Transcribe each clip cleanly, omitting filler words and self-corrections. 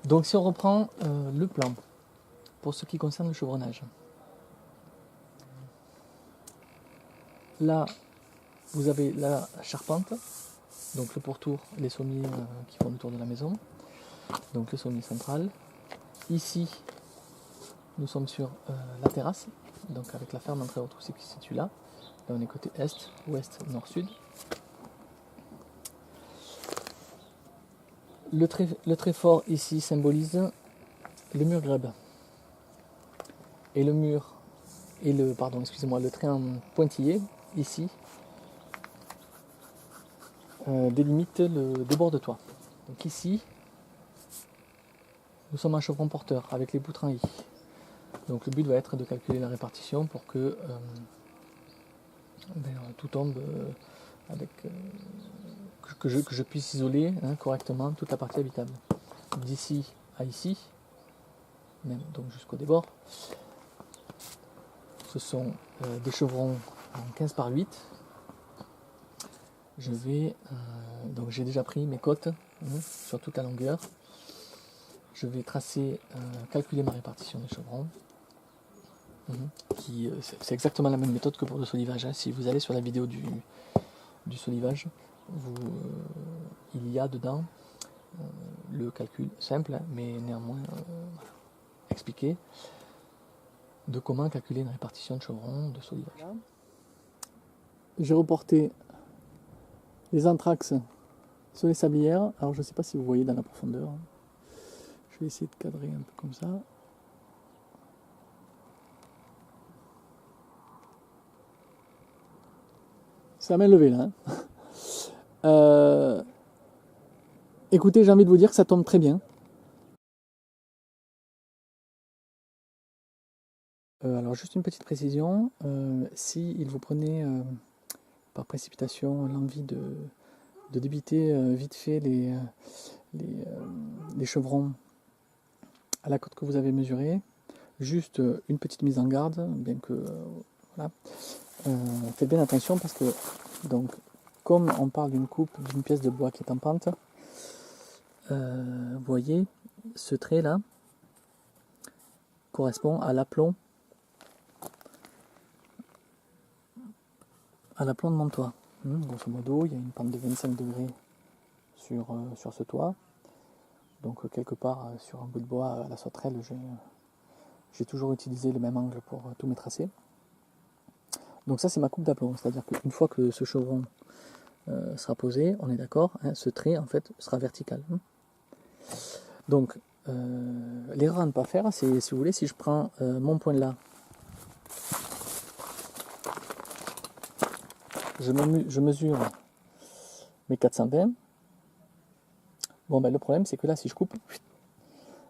Donc si on reprend le plan, pour ce qui concerne le chevronnage. Là, vous avez la charpente, donc le pourtour, les sommiers qui font le tour de la maison, donc le sommier central. Ici, nous sommes sur la terrasse, donc avec la ferme entrée autres qui se situe là. Là, on est côté est, ouest, nord, sud. Le trait fort ici symbolise le mur grèbe. Et le mur, et le trait en pointillé, ici, délimite le débord de toit. Donc ici, nous sommes un chevron porteur avec les poutres en I. Donc le but va être de calculer la répartition pour que tout tombe avec que je puisse isoler correctement toute la partie habitable. D'ici à ici, même donc jusqu'au débord, ce sont des chevrons en 15 par 8. Je vais, donc j'ai déjà pris mes cotes sur toute la longueur. Je vais tracer, calculer ma répartition des chevrons. C'est exactement la même méthode que pour le solivage. Si vous allez sur la vidéo du solivage, il y a dedans le calcul simple, mais néanmoins expliqué, de comment calculer une répartition de chevrons de solivage. J'ai reporté les anthrax sur les sablières. Alors je ne sais pas si vous voyez dans la profondeur. Je vais essayer de cadrer un peu comme ça. C'est à main levée là. Écoutez, j'ai envie de vous dire que ça tombe très bien. Alors juste une petite précision, si il vous prenait par précipitation l'envie de débiter vite fait les chevrons à la cote que vous avez mesurée, juste une petite mise en garde, bien que voilà. Faites bien attention parce que donc comme on parle d'une coupe d'une pièce de bois qui est en pente, vous voyez ce trait là correspond à l'aplomb de mon toit. Grosso modo, il y a une pente de 25 degrés sur ce toit. Donc quelque part sur un bout de bois à la sauterelle, j'ai toujours utilisé le même angle pour tous mes tracés. Donc ça c'est ma coupe d'aplomb, c'est-à-dire qu'une fois que ce chevron sera posé, on est d'accord, ce trait en fait sera vertical. Donc l'erreur à ne pas faire, c'est si vous voulez, si je prends mon point là, je mesure mes 420. Bon le problème c'est que là si je coupe,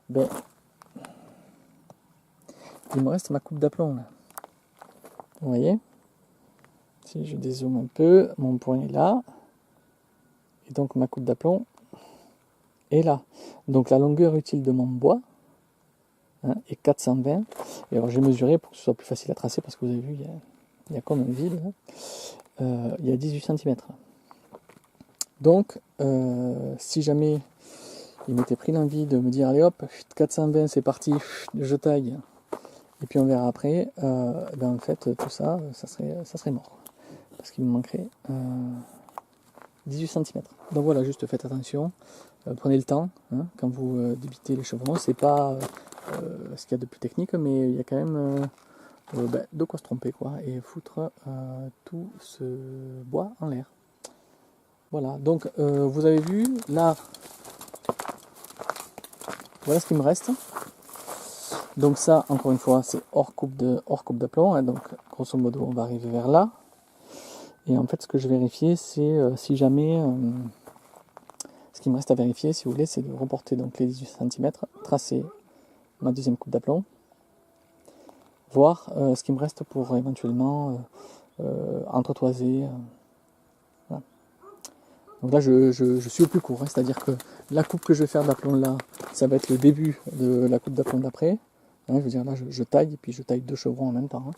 il me reste ma coupe d'aplomb là. Vous voyez? Si je dézoome un peu, mon point est là. Et donc ma coupe d'aplomb est là. Donc la longueur utile de mon bois est 420. Et alors j'ai mesuré pour que ce soit plus facile à tracer parce que vous avez vu, il y a comme un vide. Il y a 18 cm. Donc si jamais il m'était pris l'envie de me dire allez hop, 420 c'est parti, je taille. Et puis on verra après, en fait tout ça, ça serait mort. Parce qu'il me manquerait 18 cm. Donc voilà, juste faites attention, prenez le temps quand vous débitez les chevrons. C'est pas ce qu'il y a de plus technique, mais il y a quand même de quoi se tromper quoi, et foutre tout ce bois en l'air. Voilà, donc vous avez vu, là, voilà ce qu'il me reste. Donc ça, encore une fois, c'est hors coupe d'aplomb, donc grosso modo, on va arriver vers là. Et en fait, ce que je vais vérifier, c'est si jamais... ce qui me reste à vérifier, si vous voulez, c'est de reporter donc les 18 cm, tracer ma deuxième coupe d'aplomb, voir ce qui me reste pour éventuellement entretoiser. Voilà. Donc là, je suis au plus court, c'est-à-dire que la coupe que je vais faire d'aplomb là, ça va être le début de la coupe d'aplomb d'après. Je veux dire, là, je taille, et puis je taille deux chevrons en même temps.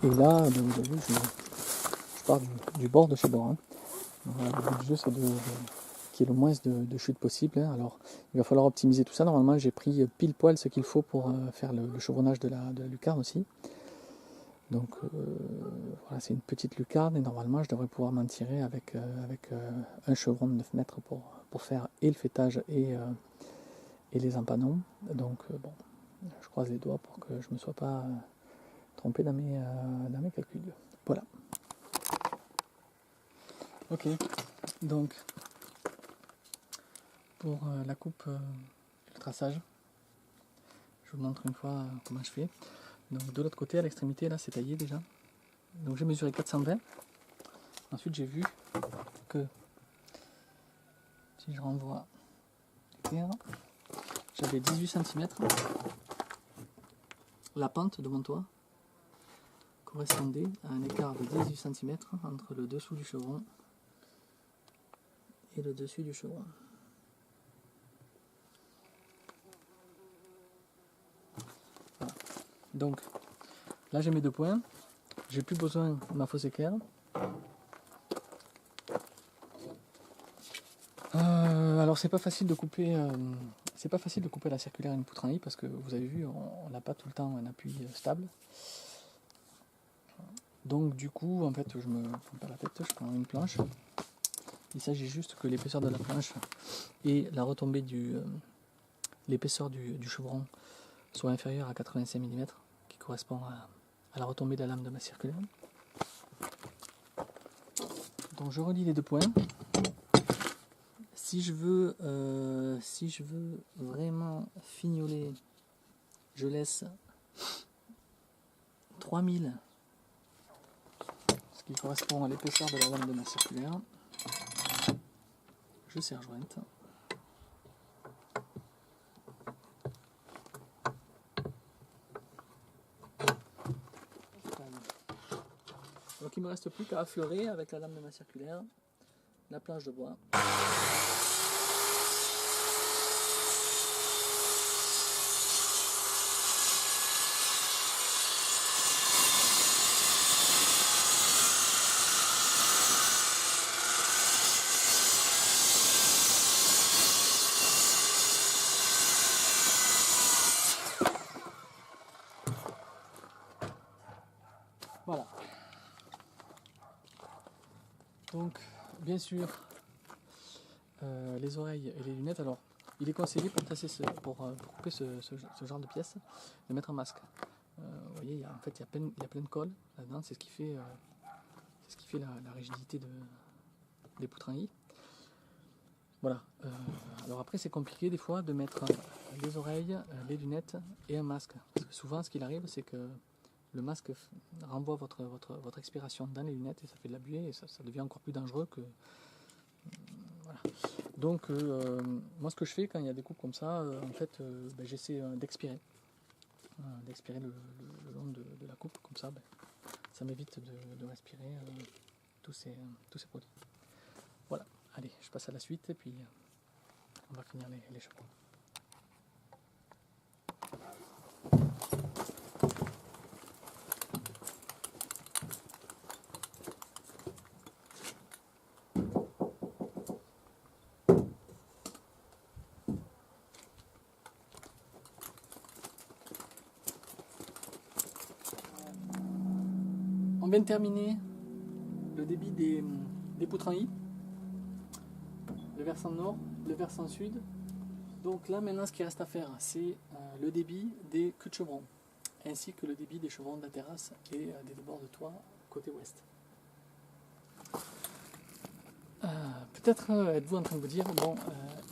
Et là, vous avez vu, je pars du bord de chez bord. Voilà, le but du jeu, c'est qu'il y ait le moins de chute possible. Hein. Alors il va falloir optimiser tout ça. Normalement j'ai pris pile poil ce qu'il faut pour faire le chevronnage de la lucarne aussi. Donc voilà, c'est une petite lucarne et normalement je devrais pouvoir m'en tirer avec un chevron de 9 mètres pour faire et le fêtage et les empanons. Donc bon, je croise les doigts pour que je ne me sois pas trompé dans mes calculs. Voilà. Ok, donc pour la coupe, le traçage, je vous montre une fois comment je fais. Donc de l'autre côté, à l'extrémité, là c'est taillé déjà. Donc j'ai mesuré 420. Ensuite j'ai vu que si je renvoie l'équerre, j'avais 18 cm. La pente de mon toit correspondait à un écart de 18 cm entre le dessous du chevron et le dessus du chevron. Voilà. Donc là j'ai mes 2 points, j'ai plus besoin de ma fausse équerre. Alors c'est pas facile de couper la circulaire à une poutre en I parce que vous avez vu on n'a pas tout le temps un appui stable. Donc du coup en fait je me prends pas la tête, je prends une planche. Il s'agit juste que l'épaisseur de la planche et la retombée l'épaisseur du chevron soit inférieure à 85 mm qui correspond à la retombée de la lame de ma circulaire. Donc je relie les 2 points. Si je veux vraiment fignoler, je laisse 3000, ce qui correspond à l'épaisseur de la lame de ma circulaire. Je serre jointe. Donc il ne me reste plus qu'à affleurer avec la lame de ma circulaire la planche de bois. Voilà. Donc, bien sûr, les oreilles et les lunettes. Alors, il est conseillé pour couper ce genre de pièces de mettre un masque. Vous voyez, il y a plein de colle là-dedans. C'est ce qui fait la rigidité des poutres en I. Voilà. Alors après, c'est compliqué des fois de mettre les oreilles, les lunettes et un masque. Parce que souvent, ce qu'il arrive, c'est que le masque renvoie votre expiration dans les lunettes et ça fait de la buée et ça devient encore plus dangereux que... Voilà. Donc moi ce que je fais quand il y a des coupes comme ça, en fait j'essaie d'expirer le long de la coupe, comme ça ça m'évite de respirer tous ces produits. Voilà, allez, je passe à la suite et puis on va finir les chevaux. On vient de terminer le débit des poutres en I, le versant nord, le versant sud. Donc là maintenant ce qui reste à faire c'est le débit des queues de chevron, ainsi que le débit des chevrons de la terrasse et des débords de toit côté ouest. Peut-être êtes-vous en train de vous dire, bon,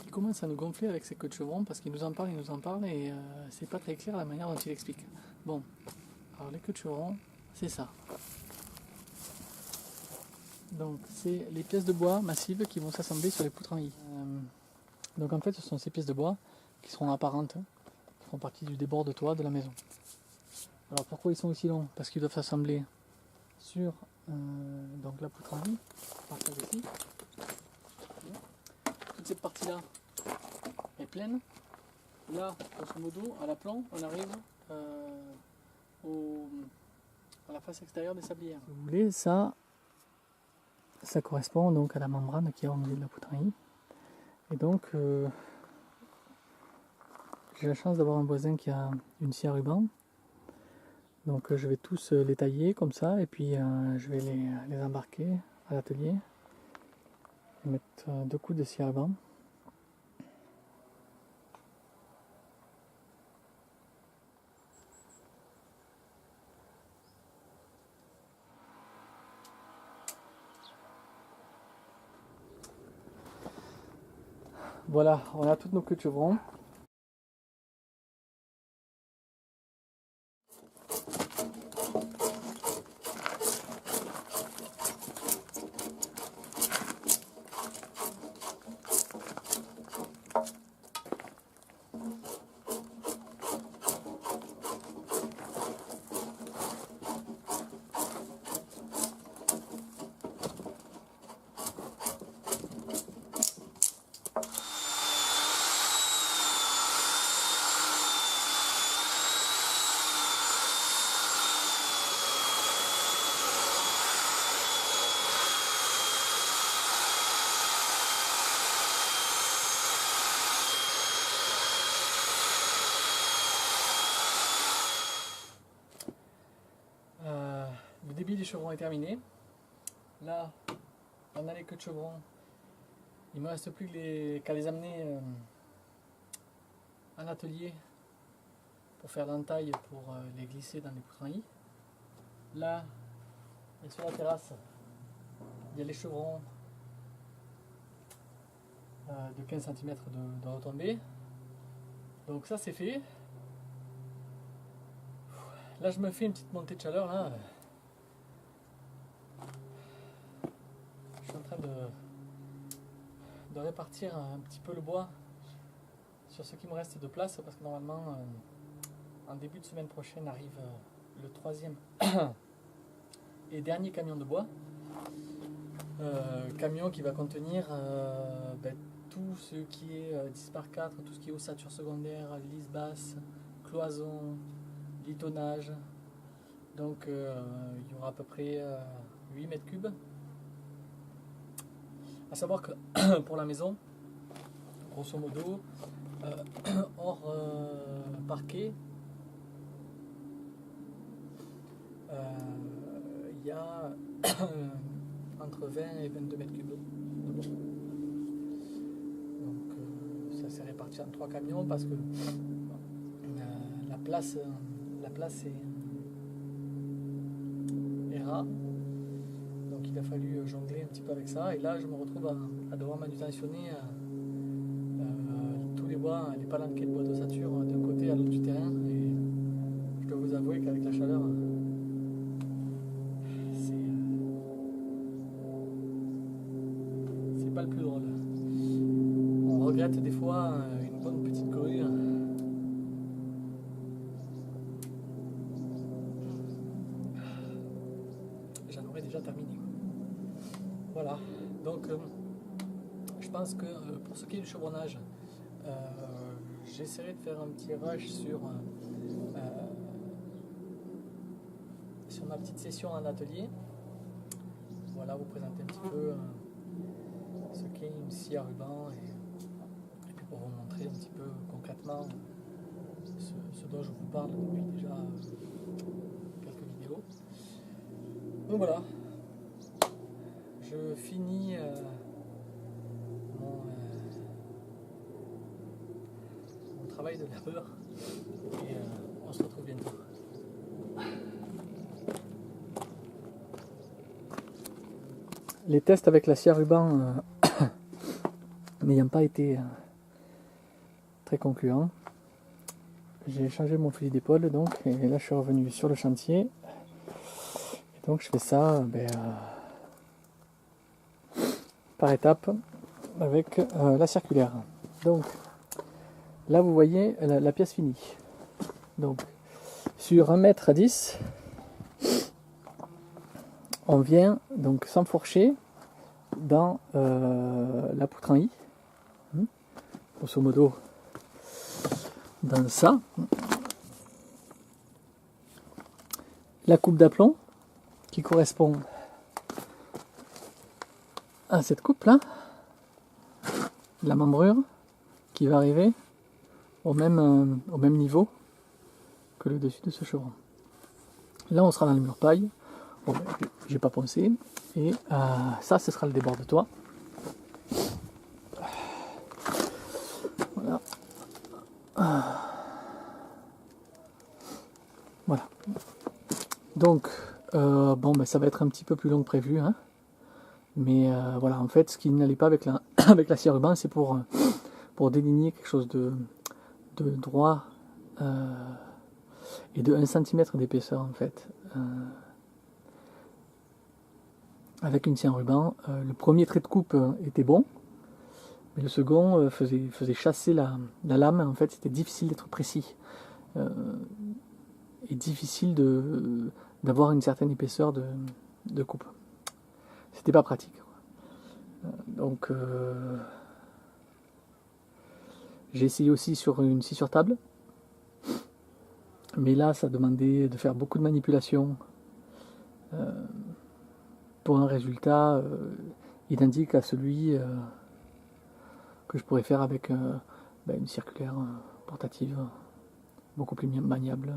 il commence à nous gonfler avec ces queues de chevron parce qu'il nous en parle et c'est pas très clair la manière dont il explique. Bon, alors les queues de chevron, c'est ça. Donc c'est les pièces de bois massives qui vont s'assembler sur les poutres en I. Donc en fait ce sont ces pièces de bois qui seront apparentes, qui font partie du débord de toit de la maison. Alors pourquoi ils sont aussi longs? Parce qu'ils doivent s'assembler sur donc la poutre en I, à partir d'ici. Toute cette partie-là est pleine. Là, grosso modo, à l'aplomb, on arrive à la face extérieure des sablières. Si vous voulez, ça correspond donc à la membrane qui est au milieu de la poutre en I. Et donc, j'ai la chance d'avoir un voisin qui a une scie à ruban. Donc je vais tous les tailler comme ça et puis je vais les embarquer à l'atelier et mettre 2 coups de scie à ruban. Voilà, on a toutes nos queues de chevrons. Le débit des chevrons est terminé. Là, on a les queues de chevrons. Il ne me reste plus qu'à les amener à l'atelier pour faire l'entaille pour les glisser dans les poutrailles. Là, et sur la terrasse, il y a les chevrons de 15 cm de retombée. Donc ça c'est fait. Là je me fais une petite montée de chaleur là. Je suis en train de répartir un petit peu le bois sur ce qui me reste de place parce que normalement en début de semaine prochaine arrive le 3e et dernier camion de bois. Camion qui va contenir tout ce qui est 10 par 4, tout ce qui est ossature secondaire, lisse basse, cloison, litonnage. Donc il y aura à peu près 8 mètres cubes. A savoir que pour la maison, grosso modo, hors parquet, il y a entre 20 et 22 mètres cubes de bois. Donc ça s'est réparti en 3 camions parce que la place est rare. Donc il a fallu jongler un petit peu avec ça. Et là je me retrouve à devoir manutentionner tous les bois, les palanquets de bois d'ossature d'un côté à l'autre du terrain. Et je dois vous avouer qu'avec la chaleur, c'est pas le plus drôle. On regrette des fois une bonne petite grue. J'en aurais déjà terminé. Voilà, donc je pense que pour ce qui est du chevronnage, j'essaierai de faire un petit rush sur ma petite session en atelier. Voilà, vous présenter un petit peu ce qu'est une scie à ruban et puis pour vous montrer un petit peu concrètement ce dont je vous parle depuis déjà quelques vidéos. Donc voilà, je finis mon travail de labeur et on se retrouve bientôt. Les tests avec la scie à ruban n'ayant pas été très concluants, j'ai changé mon fusil d'épaule donc, et là je suis revenu sur le chantier. Et donc je fais ça par étapes avec la circulaire. Donc là vous voyez la pièce finie. Donc sur 1,10 m, on vient donc s'enfourcher dans la poutre en I, grosso modo dans ça. La coupe d'aplomb qui correspond à cette coupe là. la membrure qui va arriver au même niveau que le dessus de ce chevron. Là, on sera dans le mur paille. Bon, ben, j'ai pas pensé. Et ça, ce sera le débord de toit. Voilà. Voilà. Donc, bon, ben, ça va être un petit peu plus long que prévu. Hein. Mais voilà, en fait, ce qui n'allait pas avec la, avec la scie à ruban, c'est pour déligner quelque chose de droit et de 1 cm d'épaisseur, en fait. Avec une scie à ruban, le premier trait de coupe était bon, mais le second faisait chasser la lame. En fait, c'était difficile d'être précis et difficile d'avoir une certaine épaisseur de coupe. C'était pas pratique. Donc, j'ai essayé aussi sur une scie sur table, mais là, ça demandait de faire beaucoup de manipulations pour un résultat identique à celui que je pourrais faire avec une circulaire portative beaucoup plus maniable.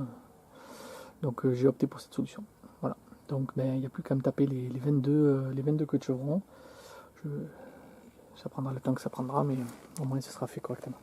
Donc j'ai opté pour cette solution. Voilà. Donc il n'y a plus qu'à me taper les 22 queues de chevron. Ça prendra le temps que ça prendra, mais au moins ce sera fait correctement.